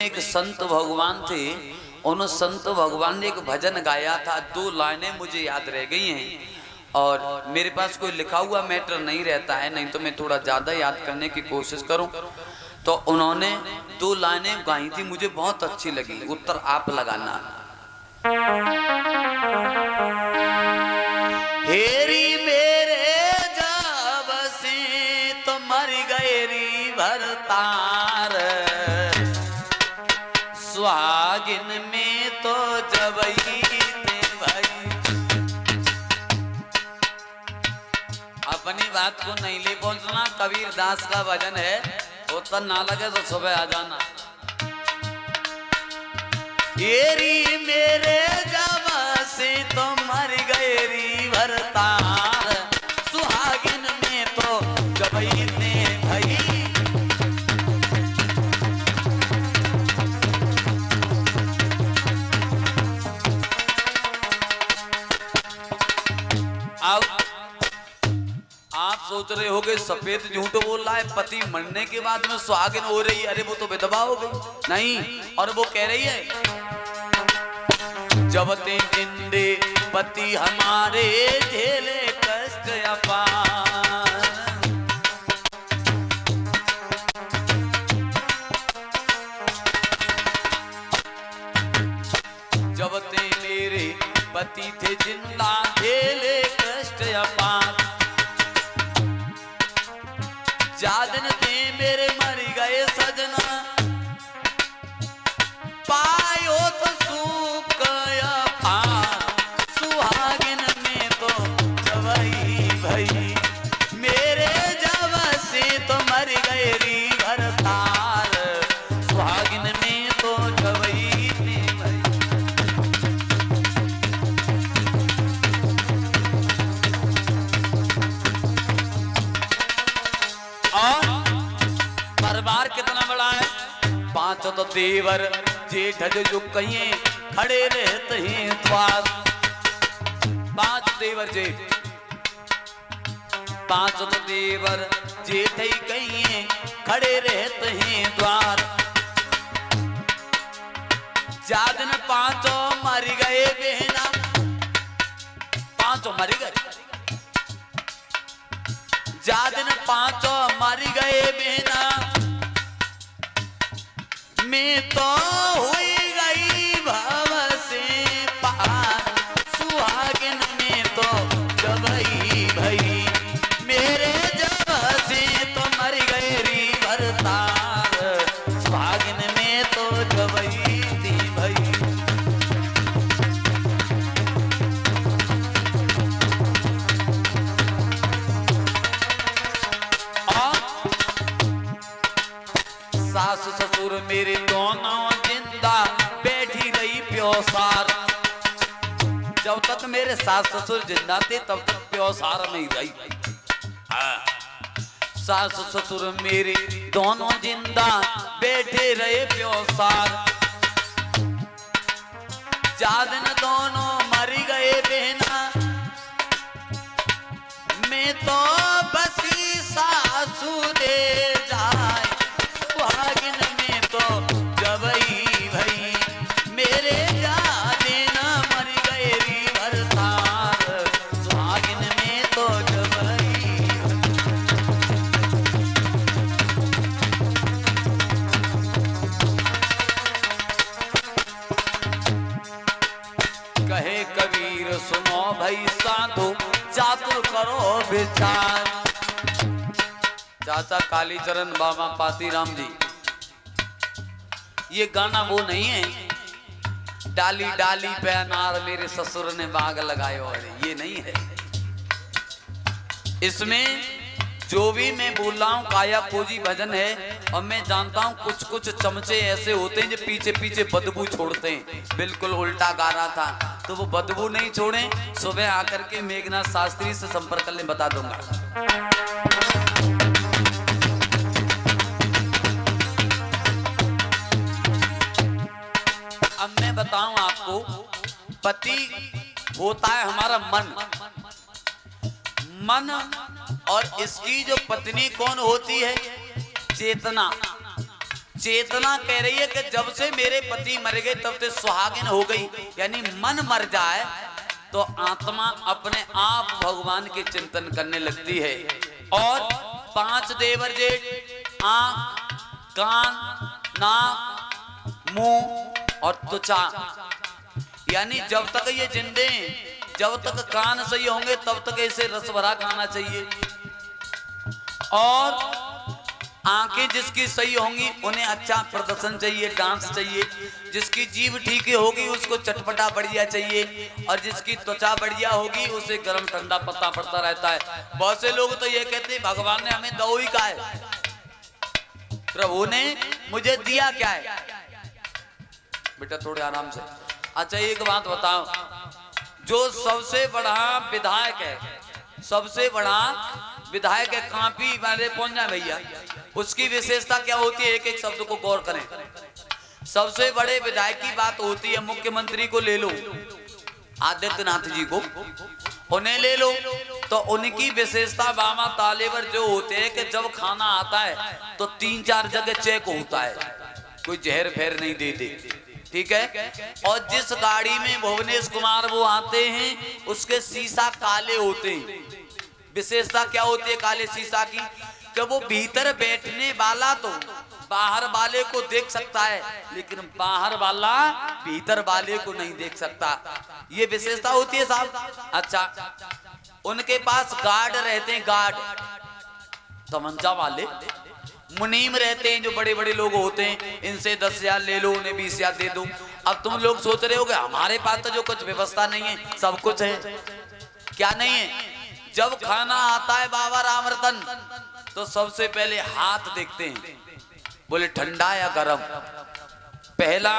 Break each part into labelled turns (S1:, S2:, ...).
S1: एक संत भगवान थे, उन संत भगवान ने एक भजन गाया था। 2 लाइनें मुझे याद रह गई हैं और मेरे पास कोई लिखा हुआ मैटर नहीं रहता है, नहीं तो मैं थोड़ा ज़्यादा याद करने की कोशिश करूं। तो उन्होंने 2 लाइनें गाई थी, मुझे बहुत अच्छी लगी। उत्तर आप लगाना। हेरी मेरे जब से तो मर गए री भरतार, सुहागिन में तो जबई थे भाई। अपनी बात को नहीं ले पहुंचना, कबीर दास का भजन है। उत्तर ना लगे तो सुबह आ जाना। येरी मेरे जब से तो मर गए री भरतार, सुहागिन में तो जबई थे भाई। आप सोच रहे होगे सफेद झूठ बोल रहा है, पति मरने के बाद में सुहागिन हो रही है। अरे वो तो विधवा हो गई। नहीं, और वो कह रही है जब ते जिंदे पति हमारे झेले कष्ट अपार, जब ते मेरे पति थे जिंदा झेले कष्ट अपार, जादन थे मेरे मर गए सजना, पायो तो सुख अपार, सुहागिन में तो जबई भई। मेरे जब से तो मर गए री भरतार, सुहागिन में तो जबई थे भई। परिवार कितना बड़ा है? 5 तो देवर जेठ जो कहिए खड़े रहते हैं द्वार। 5 देवर जेठ, 5 तो देवर जेठ ही कहिए खड़े रहते हैं द्वार। जादन 5 मर गए बहना, 5 मर गए। जादन 5 मर गए बहना, मैं तो हुई गई भव से पार, सुहागिन में तो जबई भई। मेरे जब से तो मर गए री भरतार, सुहागिन में तो जबई थी भई। सास ससुर मेरे दोनों जिंदा बैठी रही प्योसार। जब तक मेरे सास ससुर जिंदा थे तब तक प्योसार नहीं रही। सास ससुर मेरे दोनों जिंदा बैठे रहे प्योसार, जादन दोनों मर गए बहना, मैं तो बसी सासू दे जाए, सुहागिन में तो जबई भई। मेरे जादेना मर गए री भरतार, सुहागिन में तो जबई। कहे कबीर सुनो भाई साधु, चातुर करो विचार। चाचा कालीचरण बाबा पातीराम जी, ये गाना वो नहीं है डाली डाली पे अनार मेरे ससुर ने बाग लगाए, और ये नहीं है। इसमें जो भी मैं बोल रहा हूँ काया पूजी भजन है। और मैं जानता हूँ कुछ कुछ चमचे ऐसे होते हैं जो पीछे पीछे बदबू छोड़ते हैं। बिल्कुल उल्टा गा रहा था तो वो बदबू नहीं छोड़े। सुबह आकर के मेघनाथ शास्त्री से संपर्क करने बता दूंगा। अब मैं बताऊं आपको, पति होता है हमारा मन, मन और इसकी जो पत्नी कौन होती है? चेतना। चेतना कह रही है कि जब से मेरे पति मर गए तब से सुहागिन हो गई, यानी मन मर जाए तो आत्मा अपने आप भगवान के चिंतन करने लगती है। और 5 देवर जेठ आंख, कान, नाक, मुंह और त्वचा, यानी जब तक ये जिंदे, जब तक कान सही होंगे तब तक इसे रस भरा खाना चाहिए। और आंखें जिसकी सही होंगी उन्हें अच्छा प्रदर्शन चाहिए, डांस चाहिए। जिसकी जीभ ठीक होगी उसको चटपटा बढ़िया चाहिए। और जिसकी त्वचा बढ़िया होगी उसे गर्म ठंडा पता पड़ता रहता है। बहुत से लोग तो ये कहते हैं भगवान ने हमें दो ही कहा है, प्रभु ने मुझे दिया क्या है। बेटा थोड़े आराम से। अच्छा एक बात बताओ, जो सबसे बड़ा विधायक है, सबसे बड़ा विधायक है, कापी वाले पहुंच जाए भैया, उसकी विशेषता क्या होती है? एक एक शब्द को गौर करें। सबसे बड़े विधायक की बात होती है, मुख्यमंत्री को ले लो, आदित्यनाथ जी को, उन्हें ले लो, तो उनकी विशेषता बाबा तालेवर जो होते हैं कि जब खाना आता है तो 3-4 जगह चेक होता है, कोई जहर फेर नहीं देते, ठीक है। और जिस गाड़ी में भुवनेश कुमार वो आते हैं उसके शीशा काले होते हैं। विशेषता क्या होती है काले शीशा की? कि वो भीतर बैठने वाला तो बाहर वाले को देख सकता है, लेकिन बाहर वाला भीतर वाले को नहीं देख सकता। ये विशेषता होती है साहब। अच्छा, उनके पास गार्ड रहते हैं, गार्ड तमंचा वाले, मुनीम रहते हैं, जो बड़े बड़े लोग होते हैं, इनसे 10,000 ले लो, उन्हें 20,000 दे दो। अब तुम लोग सोच रहे हो कि हमारे पास तो जो कुछ व्यवस्था नहीं है, सब कुछ है। क्या नहीं है? जब खाना आता है बाबा राम रतन तो सबसे पहले हाथ देखते हैं, बोले ठंडा या गरम। पहला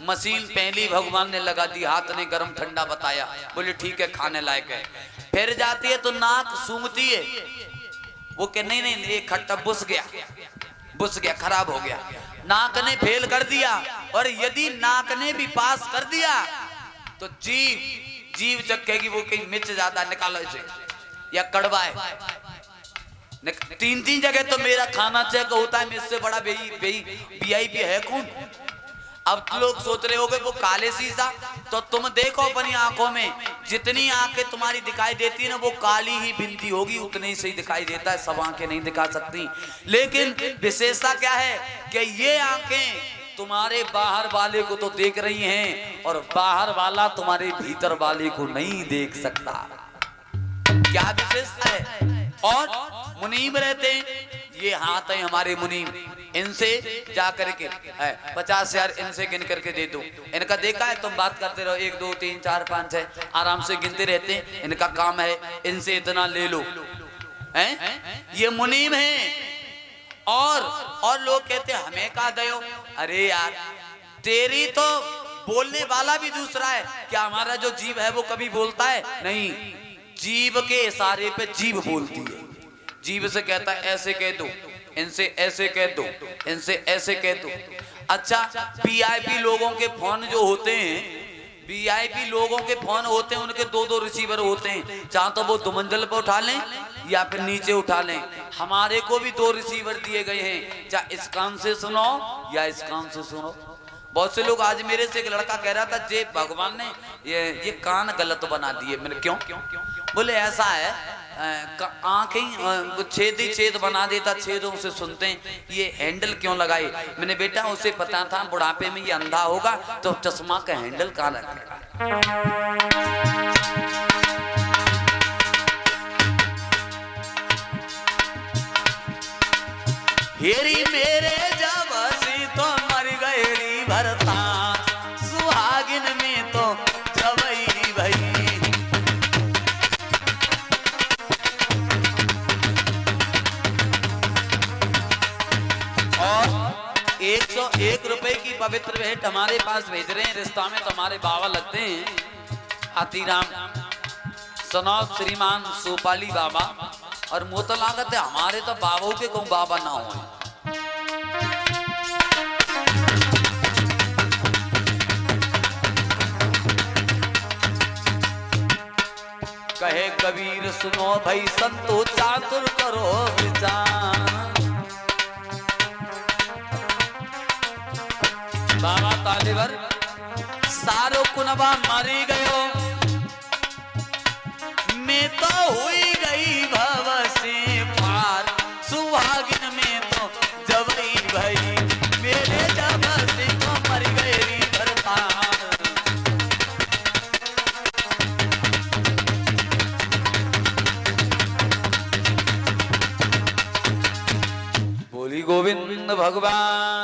S1: मशीन पहली भगवान ने लगा दी, हाथ ने गरम ठंडा बताया, बोले ठीक है खाने लायक है। फिर जाती है तो नाक सूंघती है, वो कह नहीं नहीं ये खट्टा बुस गया, खराब हो गया। नाक ने फेल कर दिया, और यदि नाक ने भी पास कर दिया तो जीव चखेगी, वो कहीं मिर्च ज्यादा निकालो इसे, या कड़वा है। 3 जगह तो मेरा खाना चेक होता है, मुझसे बड़ा VIP है कौन? अब लोग सोच रहे होगे वो काले शीशा, तो तुम देखो अपनी आंखों में, जितनी आंखें तुम्हारी दिखाई देती है ना वो काली ही बिंदी होगी, उतनी सही दिखाई देता है, सब आंखें नहीं दिखा सकती। लेकिन विशेषता क्या है कि ये आंखें तुम्हारे बाहर वाले को तो देख रही हैं, और बाहर वाला तुम्हारे भीतर वाले को नहीं देख सकता। क्या विशेषता है? और मुनीम रहते हैं, ये हाथ है हमारे मुनीम, इनसे जाकर के 50,000 इनसे गिन करके दे दो। इनका देखा है, तुम बात करते रहो 1 2 3 4 5 6 आराम से गिनते रहते हैं, इनका काम है इनसे इतना ले लो, हैं? ये मुनीम है। और लोग कहते हैं हमें कहा दयो। अरे यार, तेरी तो बोलने वाला भी दूसरा है। क्या हमारा जो जीव है वो कभी बोलता है? नहीं, जीव के इशारे पे जीव बोलती है। जीव से कहता है ऐसे कह दो, इनसे ऐसे कह दो, इनसे ऐसे कह दो। अच्छा, VIP लोगों के फोन जो होते हैं, VIP लोगों के फोन होते हैं, उनके 2-2 रिसीवर होते हैं, चाहे तो वो 2 मंजिल पर उठा लें या फिर नीचे उठा लें। हमारे को भी 2 रिसीवर दिए गए हैं, चाहे इस कान से सुनो या इस कान से सुनो। बहुत से लोग, आज मेरे से एक लड़का कह रहा था जे भगवान ने ये कान गलत बना दिए। मैंने क्यों? बोले ऐसा है, आंखें छेद बना देता, छेदों से सुनते हैं, ये हैंडल क्यों लगाए? मैंने बेटा उसे पता था बुढ़ापे में ये अंधा होगा तो चश्मा का हैंडल कहाँ रखेगा। हेरी मेरे जब सी तो मर गई भरता, सुहागिन में तो जवई भई। और 101 रुपए की पवित्र भेंट हमारे पास भेज रहे हैं। रिश्ता में तो हमारे बाबा लगते हैं, हाथीराम सनौत श्रीमान सोपाली बाबा, और मोत लागत है हमारे तो बाबों के कहूँ बाबा ना हो। कहे कबीर सुनो भाई संतो चातुर करो विचार, बाबा तालीवर सारो कुनबा मरी गयो, मैं तो हुई गई भव से पार, सुहागिन में तो जबई भई, मेरे जब से तो मर गए भरतार। बोली गोविंद भगवान